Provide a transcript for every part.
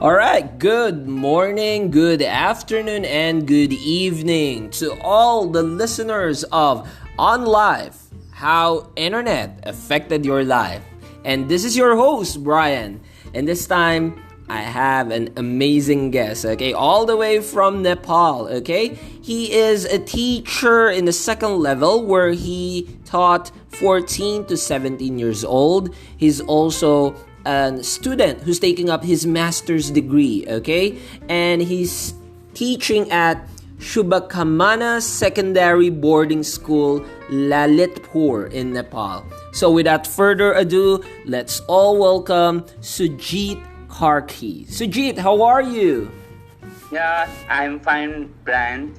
All right, good morning, good afternoon, and good evening to all the listeners of On Life, How Internet Affected Your Life. And this is your host, Brian. And this time, I have an amazing guest, okay, all the way from Nepal, okay? He is a teacher in the second level where he taught 14 to 17 years old. He's also a student who's taking up his master's degree, okay? And he's teaching at Shubhakamana Secondary Boarding School, Lalitpur in Nepal. So without further ado, let's all welcome Sujeet Karki. Sujeet, how are you? Yeah, I'm fine, Brand.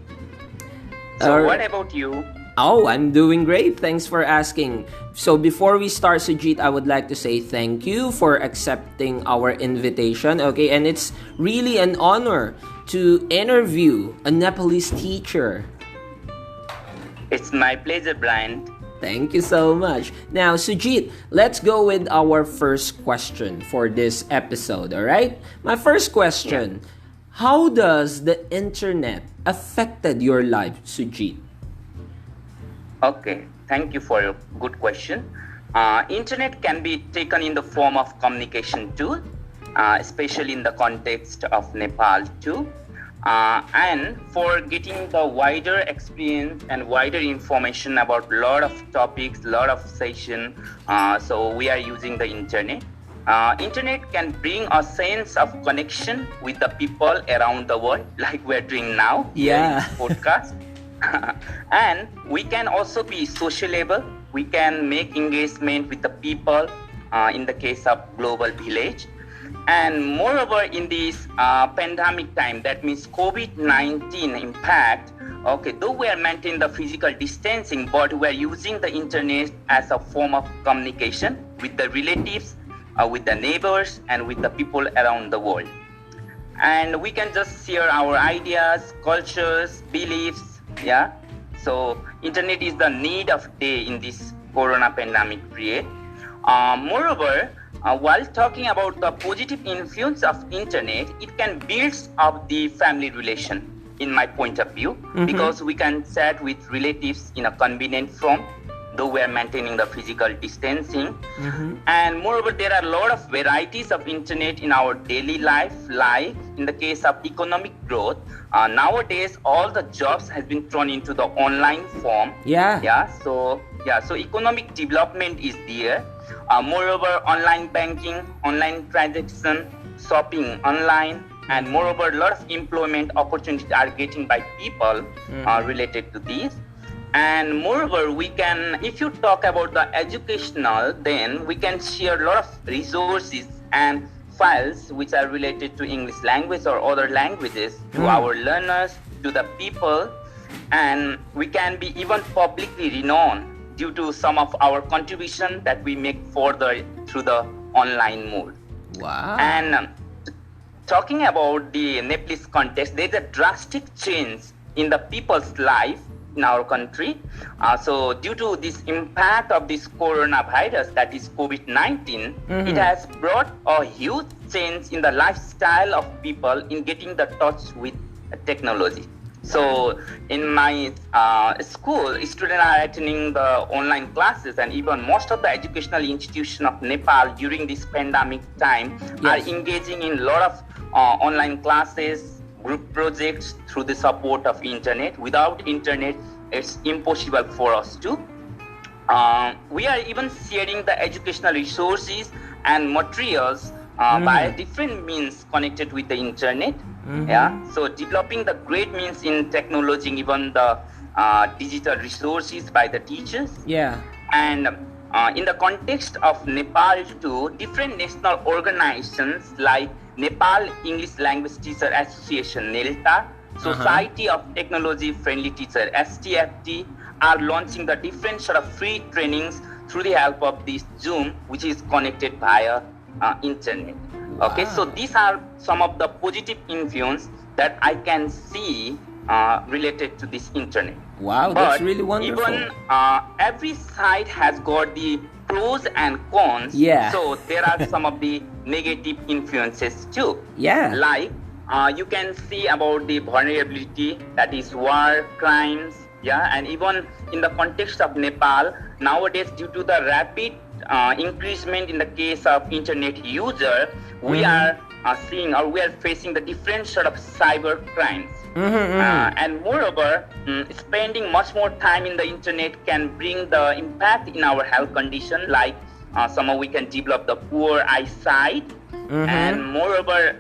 So what about you? Oh, I'm doing great. Thanks for asking. So before we start, Sujeet, I would like to say thank you for accepting our invitation. Okay, and it's really an honor to interview a Nepalese teacher. It's my pleasure, Brian. Thank you so much. Now, Sujeet, let's go with our first question for this episode, all right? My first question, how does the internet affected your life, Sujeet? Okay, thank you for your good question. Internet can be taken in the form of communication tool, especially in the context of Nepal too. And for getting the wider experience and wider information about a lot of topics, lot of session, so we are using the internet. Internet can bring a sense of connection with the people around the world, like we're doing now here in this podcast. And we can also be sociable. We can make engagement with the people in the case of global village. And moreover, in this pandemic time, that means COVID-19 impact, okay, though we are maintaining the physical distancing, but we are using the internet as a form of communication with the relatives, with the neighbors, and with the people around the world. And we can just share our ideas, cultures, beliefs, yeah. So internet is the need of day in this corona pandemic period. Moreover, while talking about the positive influence of internet, it can build up the family relation in my point of view, because we can chat with relatives in a convenient form, though we are maintaining the physical distancing. And moreover, there are a lot of varieties of internet in our daily life, like in the case of economic growth. Nowadays, all the jobs has been thrown into the online form. So economic development is there. Moreover, online banking, online transaction, shopping online, and moreover, a lot of employment opportunities are getting by people related to this. And moreover, we can, if you talk about the educational, then we can share a lot of resources and files which are related to English language or other languages to our learners, to the people, and we can be even publicly renowned due to some of our contribution that we make further through the online mode. Wow. And talking about the Nepalese context, there's a drastic change in the people's life in our country. So due to this impact of this coronavirus, that is COVID-19, it has brought a huge change in the lifestyle of people in getting the touch with technology. So in my school, students are attending the online classes, and even most of the educational institutions of Nepal during this pandemic time are engaging in a lot of online classes, group projects through the support of internet. Without internet, it's impossible for us to. We are even sharing the educational resources and materials by different means connected with the internet. So developing the great means in technology, even the digital resources by the teachers. And in the context of Nepal too, different national organizations like Nepal English Language Teacher Association, NELTA, Society of Technology Friendly Teacher, STFT, are launching the different sort of free trainings through the help of this Zoom, which is connected via internet. Okay, so these are some of the positive influence that I can see related to this internet. Wow, that's really wonderful. Even every site has got the pros and cons. Yeah. So there are some of the negative influences too. Yeah. Like you can see about the vulnerability, that is war, crimes. Yeah, and even in the context of Nepal nowadays, due to the rapid increasement in the case of internet user, we are seeing, or we are facing the different sort of cyber crimes. And moreover, spending much more time in the internet can bring the impact in our health condition, like somehow we can develop the poor eyesight. And moreover,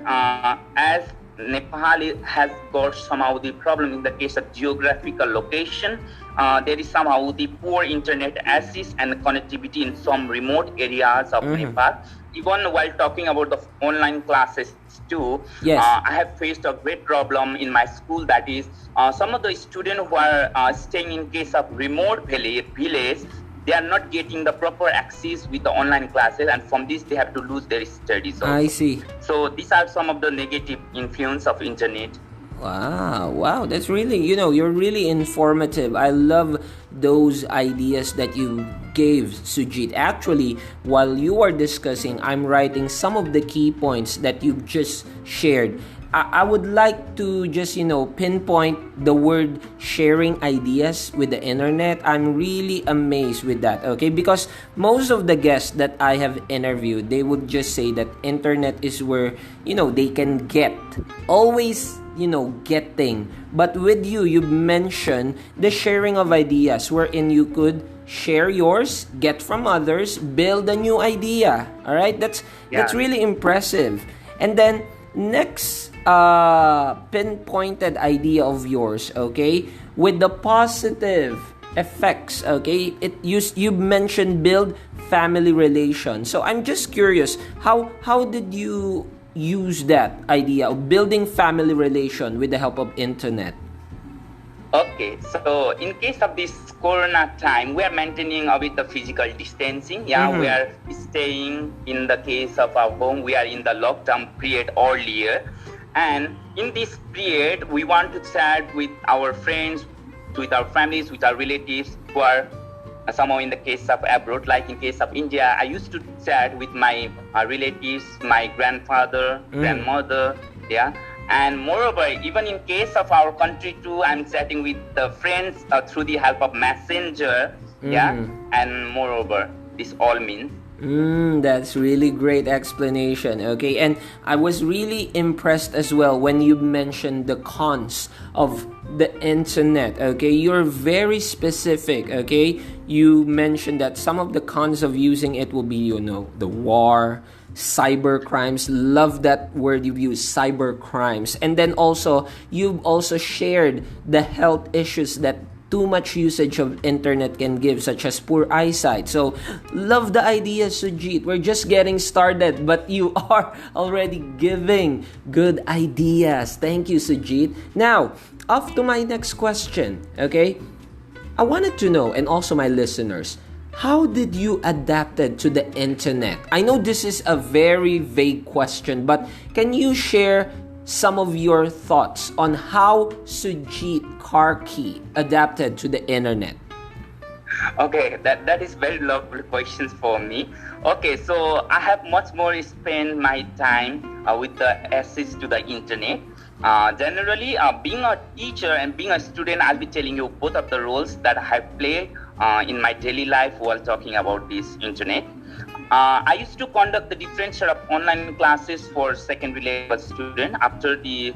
as Nepal has got somehow the problem in the case of geographical location, there is somehow the poor internet access and connectivity in some remote areas of Nepal. Even while talking about the online classes too, I have faced a great problem in my school, that is some of the students who are staying in case of remote village, they are not getting the proper access with the online classes, and from this they have to lose their studies also. I see. So these are some of the negative influence of internet. Wow, that's really, you're really informative. I love those ideas that you gave, Sujeet. Actually, while you are discussing, I'm writing some of the key points that you've just shared. I would like to just, pinpoint the word sharing ideas with the internet. I'm really amazed with that, okay? Because most of the guests that I have interviewed, they would just say that internet is where, they can get. Always, getting. But with you, you mentioned the sharing of ideas wherein you could share yours, get from others, build a new idea. All right? That's really impressive. And then next pinpointed idea of yours, okay, with the positive effects, okay, you mentioned build family relations. So I'm just curious, how did you use that idea of building family relation with the help of internet? Okay, so in case of this corona time, we are maintaining with the physical distancing. We are staying in the case of our home. We are in the lockdown period earlier, and in this period, we want to chat with our friends, with our families, with our relatives who are somehow in the case of abroad. Like in case of India, I used to chat with my relatives, my grandfather, grandmother, and moreover, even in case of our country too, I'm chatting with the friends through the help of messenger, and moreover, this all means. That's really great explanation, okay? And I was really impressed as well when you mentioned the cons of the internet, okay? You're very specific, okay? You mentioned that some of the cons of using it will be, the war, cyber crimes. Love that word you've used, cyber crimes. And then also, you've also shared the health issues that too much usage of internet can give, such as poor eyesight. So, love the idea, Sujeet. We're just getting started, but you are already giving good ideas. Thank you, Sujeet. Now, off to my next question, okay? I wanted to know, and also my listeners, how did you adapt it to the internet? I know this is a very vague question, but can you share some of your thoughts on how Sujeet Karki adapted to the internet? Okay, that is very lovely questions for me. Okay, so I have much more spent my time with the access to the internet. Generally, being a teacher and being a student, I'll be telling you both of the roles that I have played in my daily life while talking about this internet. I used to conduct the different sort of online classes for secondary level students after the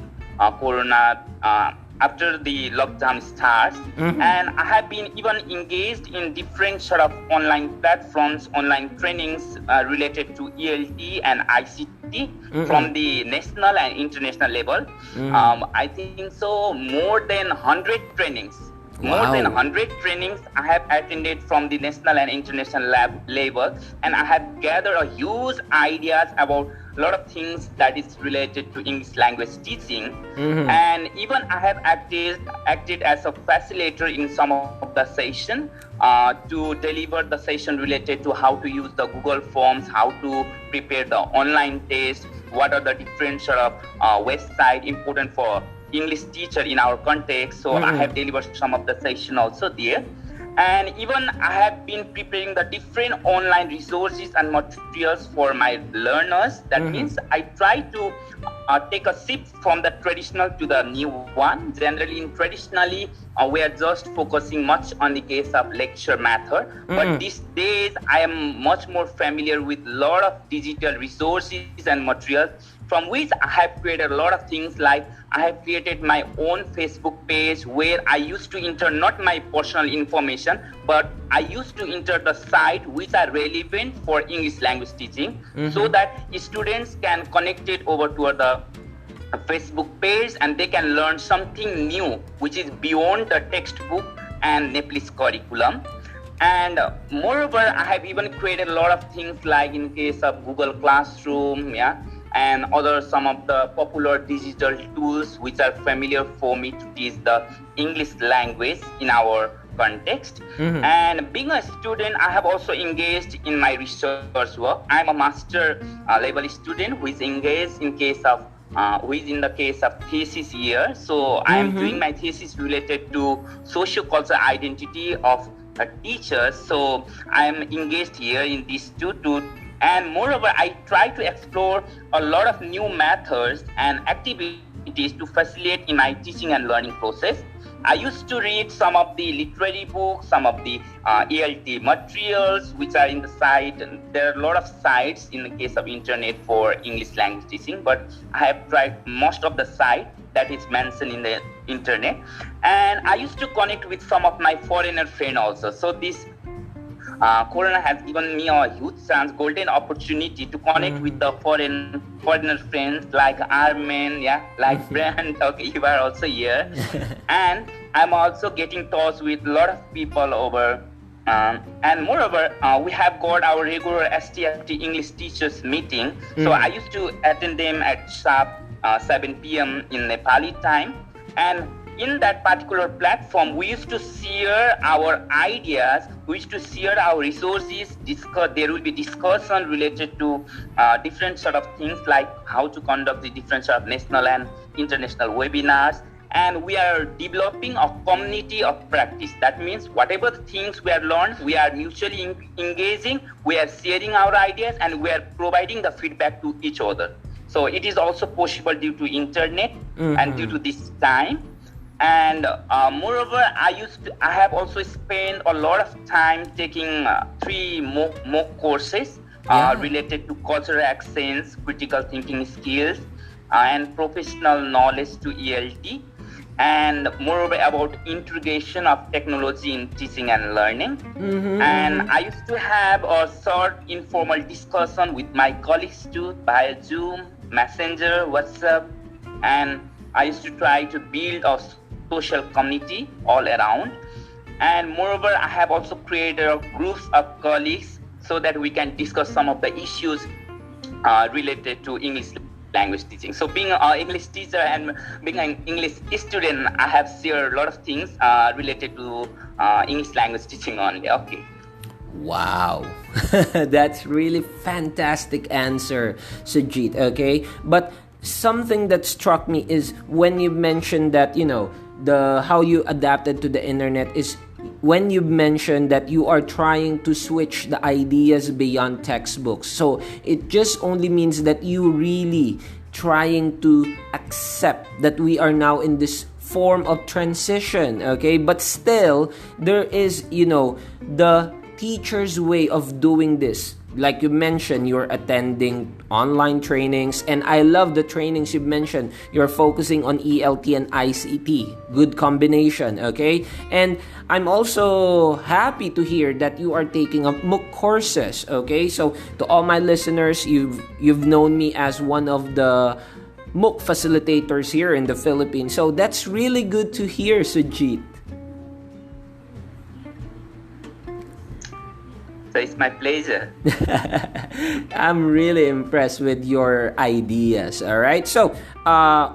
after the lockdown starts, and I have been even engaged in different sort of online platforms, online trainings related to ELT and ICT from the national and international level. I think so more than 100 trainings. More than 100 trainings I have attended from the national and international level, and I have gathered a huge ideas about a lot of things that is related to English language teaching. And even I have acted as a facilitator in some of the session to deliver the session related to how to use the Google Forms, how to prepare the online test, what are the different sort of website important for English teacher in our context, so I have delivered some of the session also there. And even I have been preparing the different online resources and materials for my learners. That means I try to take a shift from the traditional to the new one. Generally, traditionally, we are just focusing much on the case of lecture method. But these days, I am much more familiar with a lot of digital resources and materials, from which I have created a lot of things. Like I have created my own Facebook page where I used to enter not my personal information, but I used to enter the site which are relevant for English language teaching, so that students can connect it over to the Facebook page and they can learn something new which is beyond the textbook and Nepalese curriculum. And moreover, I have even created a lot of things like in case of Google Classroom, and other some of the popular digital tools which are familiar for me to teach the English language in our context. And being a student, I have also engaged in my research work. I'm a master level student who is engaged in case of who is in the case of thesis year. So I am doing my thesis related to socio-cultural identity of teachers. So I am engaged here in these two. And moreover, I try to explore a lot of new methods and activities to facilitate in my teaching and learning process. I used to read some of the literary books, some of the ELT materials which are in the site. There are a lot of sites in the case of internet for English language teaching, but I have tried most of the site that is mentioned in the internet. And I used to connect with some of my foreigner friends also. So this Corona has given me a huge chance, golden opportunity to connect with the foreigner friends like Armen, like Brand. Okay, you are also here, and I'm also getting touch with a lot of people over. And moreover, we have got our regular STFT English teachers meeting. So I used to attend them at sharp 7 p.m. in Nepali time, and in that particular platform, we used to share our ideas, we used to share our resources, there will be discussion related to different sort of things like how to conduct the different sort of national and international webinars. And we are developing a community of practice. That means whatever the things we have learned, we are mutually engaging, we are sharing our ideas, and we are providing the feedback to each other. So it is also possible due to internet and due to this time. And moreover, I have also spent a lot of time taking 3 mock courses related to cultural accents, critical thinking skills, and professional knowledge to ELT. And moreover, about integration of technology in teaching and learning. And I used to have a short informal discussion with my colleagues too via Zoom, Messenger, WhatsApp, and I used to try to build a social community all around. And moreover, I have also created groups of colleagues so that we can discuss some of the issues related to English language teaching. So being an English teacher and being an English student, I have shared a lot of things related to English language teaching only. Okay. Wow. That's really fantastic answer, Sujeet. Okay. But something that struck me is when you mentioned that, how you adapted to the internet is when you mentioned that you are trying to switch the ideas beyond textbooks. So it just only means that you really trying to accept that we are now in this form of transition, okay? But still, there is, the teacher's way of doing this. Like you mentioned, you're attending online trainings, and I love the trainings you mentioned. You're focusing on ELT and ICT. Good combination, okay? And I'm also happy to hear that you are taking up MOOC courses, okay? So to all my listeners, you've known me as one of the MOOC facilitators here in the Philippines. So that's really good to hear, Sujeet. So it's my pleasure. I'm really impressed with your ideas. All right. So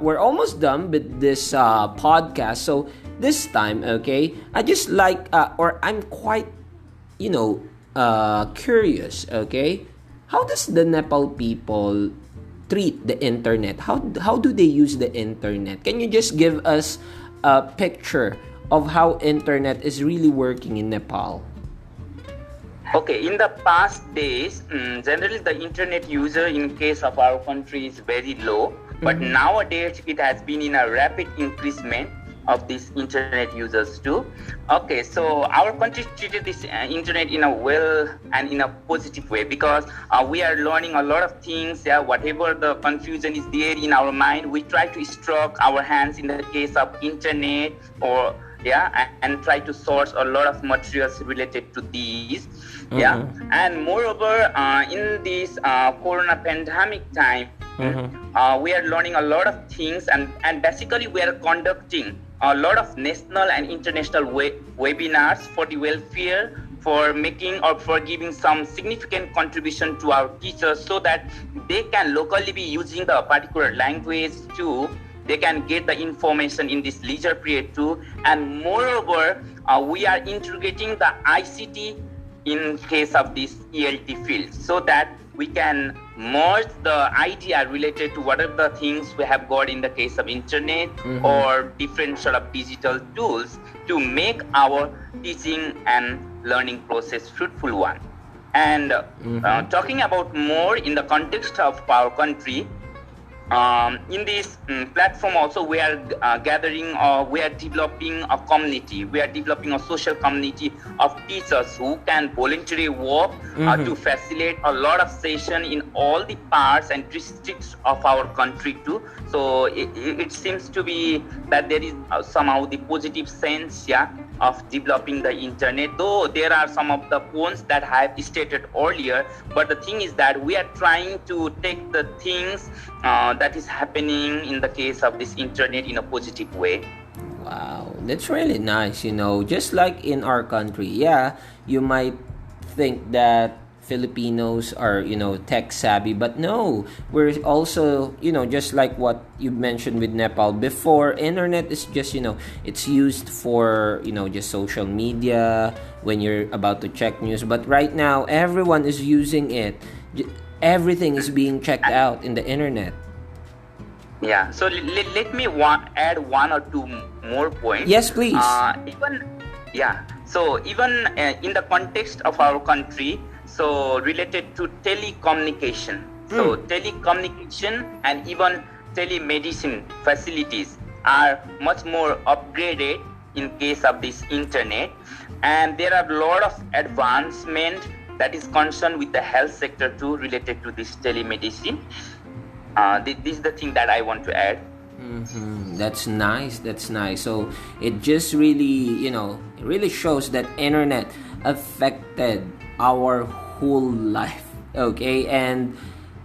we're almost done with this podcast. So this time, okay, I just like, or I'm quite, curious. Okay, how does the Nepal people treat the internet? How do they use the internet? Can you just give us a picture of how internet is really working in Nepal? Okay, in the past days, generally the internet user in case of our country is very low, but nowadays it has been in a rapid increasement of these internet users too. Okay, so our country treated this internet in a well and in a positive way, because we are learning a lot of things. Yeah, whatever the confusion is there in our mind, we try to stroke our hands in the case of internet, or and try to source a lot of materials related to these. Yeah, and moreover, in this corona pandemic time, we are learning a lot of things, and basically we are conducting a lot of national and international webinars for the welfare, for making or for giving some significant contribution to our teachers, so that they can locally be using the particular language too. They can get the information in this leisure period too. And moreover, we are integrating the ICT in case of this ELT field, so that we can merge the idea related to whatever the things we have got in the case of internet or different sort of digital tools to make our teaching and learning process fruitful one. And talking about more in the context of our country, in this platform also we are gathering, we are developing a community, we are developing a social community of teachers who can voluntarily work to facilitate a lot of session in all the parts and districts of our country too. So it seems to be that there is somehow the positive sense of developing the internet, though there are some of the points that I have stated earlier. But the thing is that we are trying to take the things that is happening in the case of this internet in a positive way. Wow, that's really nice. Just like in our country, you might think that Filipinos are, tech savvy, but no, we're also, just like what you mentioned with Nepal before, internet is just, it's used for, just social media when you're about to check news. But right now, everyone is using it. Everything is being checked out in the internet. Yeah, so let me add one or two more points. Yes, please. So even in the context of our country, so related to telecommunication. So telecommunication and even telemedicine facilities are much more upgraded in case of this internet. And there are a lot of advancement that is concerned with the health sector too, related to this telemedicine. This is the thing that I want to add. That's nice. So it just really, it really shows that internet affected our whole life. Okay, and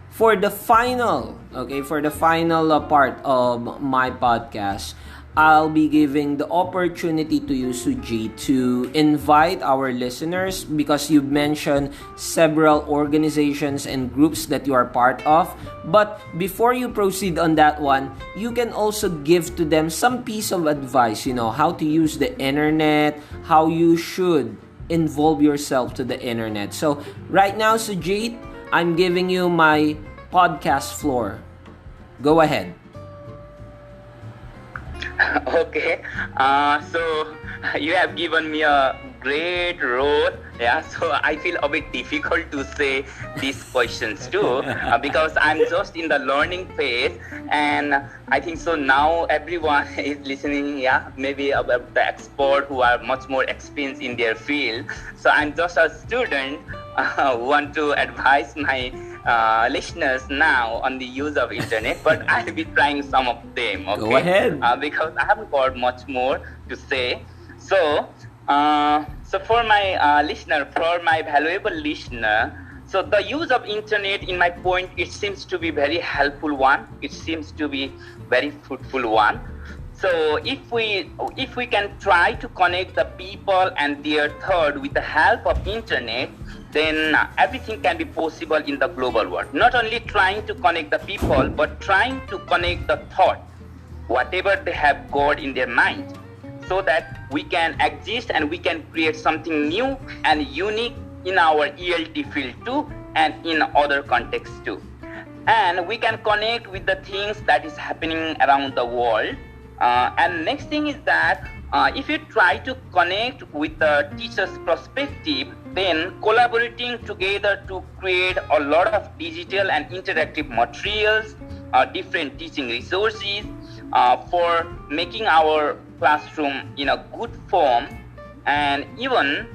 for the final part of my podcast, I'll be giving the opportunity to you, Sujeet, to invite our listeners, because you mentioned several organizations and groups that you are part of. But before you proceed on that one, you can also give to them some piece of advice, how to use the internet, how you should involve yourself to the internet. So right now, Sujeet, I'm giving you my podcast floor. Go ahead. Okay, so you have given me a great role. So I feel a bit difficult to say these questions too, because I'm just in the learning phase, and I think so now everyone is listening, maybe about the expert who are much more experienced in their field. So I'm just a student who want to advise my listeners now on the use of internet, but I'll be trying some of them. Okay? Go ahead. Because I haven't got much more to say. So for my listener, for my valuable listener, so the use of internet, in my point, it seems to be very helpful one. It seems to be very fruitful one. So if we can try to connect the people and their thought with the help of internet, then everything can be possible in the global world. Not only trying to connect the people, but trying to connect the thought, whatever they have got in their mind, so that we can exist and we can create something new and unique in our ELT field too, and in other contexts too. and we can connect with the things that is happening around the world. And next thing is that if you try to connect with the teacher's perspective, then collaborating together to create a lot of digital and interactive materials, different teaching resources for making our classroom in a good form. And even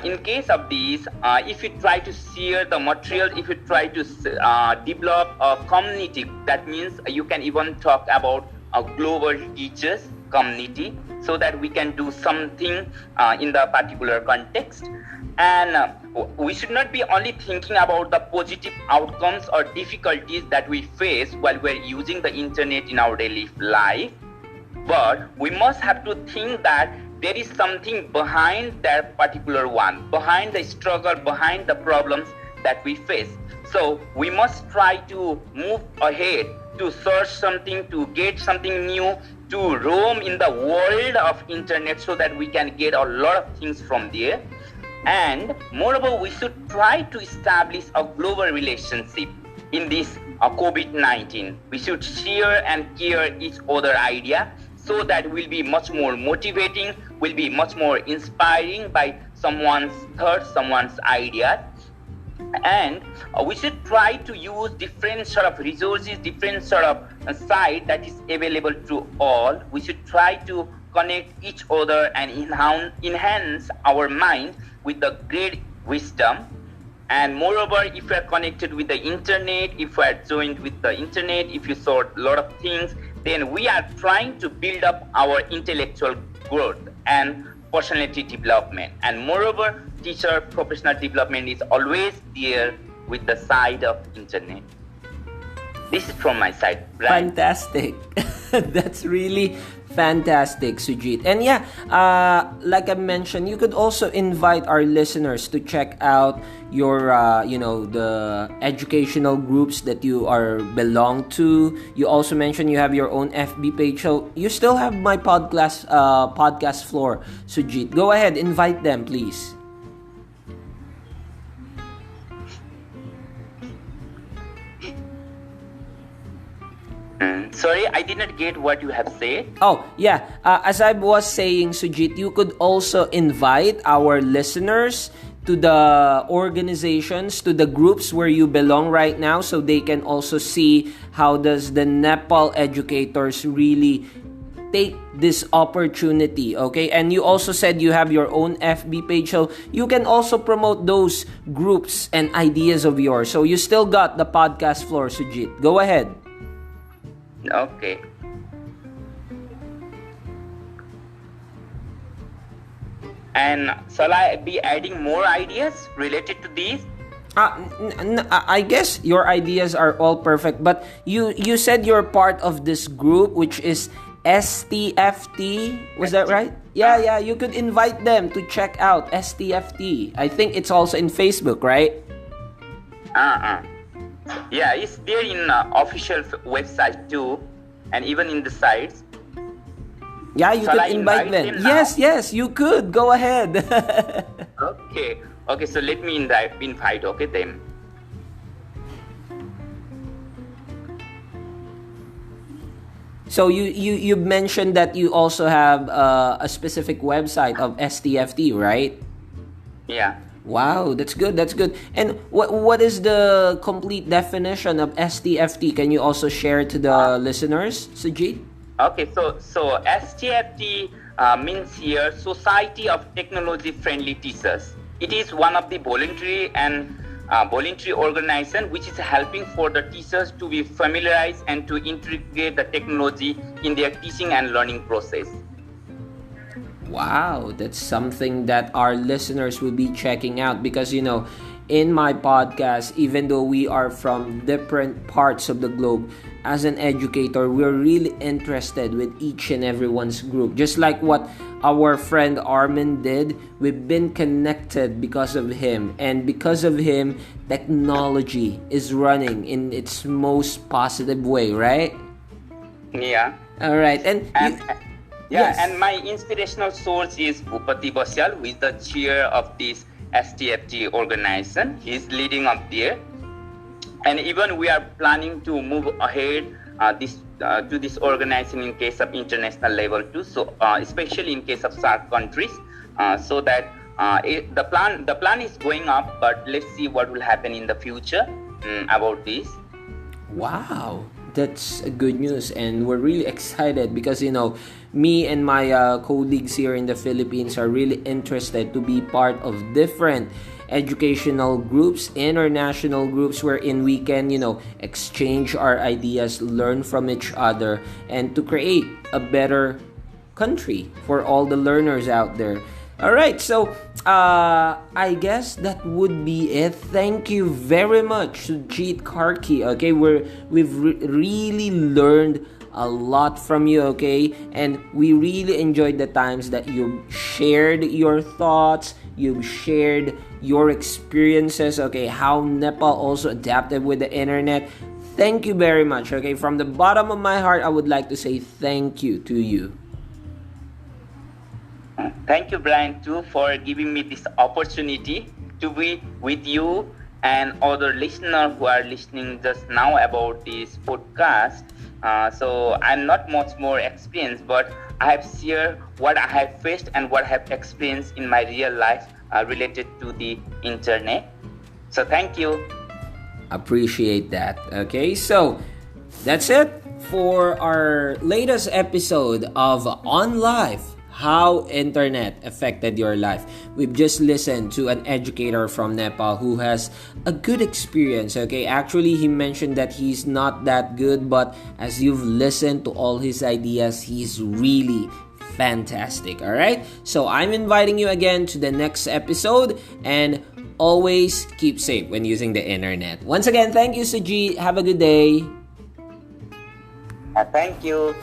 in case of these, if you try to share the material, if you try to develop a community, that means you can even talk about a global teachers community, so that we can do something in the particular context. And we should not be only thinking about the positive outcomes or difficulties that we face while we're using the internet in our daily life, but we must have to think that there is something behind that particular one, behind the struggle, behind the problems that we face. So we must try to move ahead, to search something, to get something new, to roam in the world of internet, so that we can get a lot of things from there. And moreover, we should try to establish a global relationship in this COVID-19. We should share and care each other idea, so that will be much more motivating, will be much more inspiring by someone's thoughts, someone's ideas. And we should try to use different sort of resources, different sort of site that is available to all. We should try to connect each other and enhance our mind with the great wisdom. And moreover, if you are connected with the internet, if you are joined with the internet, if you sort a lot of things, then we are trying to build up our intellectual growth and personality development. And moreover, teacher professional development is always there with the side of internet. This is from my side, Brian. Fantastic. That's really fantastic, Sujeet. And yeah, like I mentioned, you could also invite our listeners to check out your, the educational groups that you are belong to. You also mentioned you have your own FB page. So you still have my podcast floor, Sujeet. Go ahead, invite them, please. Sorry, I did not get what you have said. Oh, yeah. As I was saying, Sujeet, you could also invite our listeners to the organizations, to the groups where you belong right now, so they can also see how does the Nepal educators really take this opportunity, okay? And you also said you have your own FB page, so you can also promote those groups and ideas of yours. So you still got the podcast floor, Sujeet. Go ahead. Okay. And shall I be adding more ideas related to these? I guess your ideas are all perfect, but you said you're part of this group, which is STFT. Was that right? Yeah. You could invite them to check out STFT. I think it's also in Facebook, right? Yeah, it's there in official website too, and even in the sites. Yeah, you could invite them. Yes, you could. Go ahead. Okay. So let me invite. Okay, them. So you mentioned that you also have a specific website of STFT, right? Yeah. Wow, that's good. And what is the complete definition of STFT? Can you also share to the listeners, Sujeet? Okay, so STFT means here Society of Technology Friendly Teachers. It is one of the voluntary organization which is helping for the teachers to be familiarized and to integrate the technology in their teaching and learning process. Wow, that's something that our listeners will be checking out, because in my podcast, even though we are from different parts of the globe, as an educator, we're really interested with each and everyone's group. Just like what our friend Armin did, we've been connected because of him. And because of him, technology is running in its most positive way, right? Yeah. All right. Yes. And my inspirational source is Bhupati Basyal, who is the chair of this STFT organization. He's leading up there. And even we are planning to move ahead to this organizing in case of international level too. So especially in case of SAARC countries, so that the plan is going up, but let's see what will happen in the future about this. Wow, that's good news, and we're really excited because me and my colleagues here in the Philippines are really interested to be part of different educational groups, international groups, wherein we can exchange our ideas, learn from each other, and to create a better country for all the learners out there. All right, so I guess that would be it. Thank you very much, Sujeet Karki. Okay, we've really learned a lot from you. Okay, and we really enjoyed the times that you shared your thoughts, you've shared your experiences. Okay, how Nepal also adapted with the internet. Thank you very much. Okay, from the bottom of my heart, I would like to say thank you to you. Thank you, Brian, too, for giving me this opportunity to be with you and other listeners who are listening just now about this podcast. So I'm not much more experienced, but I have shared what I have faced and what I have experienced in my real life related to the internet. So thank you. Appreciate that. Okay, so that's it for our latest episode of On Life, how internet affected your life. We've just listened to an educator from Nepal who has a good experience. Okay, actually he mentioned that he's not that good, but as you've listened to all his ideas, he's really fantastic. All right, so I'm inviting you again to the next episode, and always keep safe when using the internet. Once again, thank you, Suji. Have a good day. Thank you.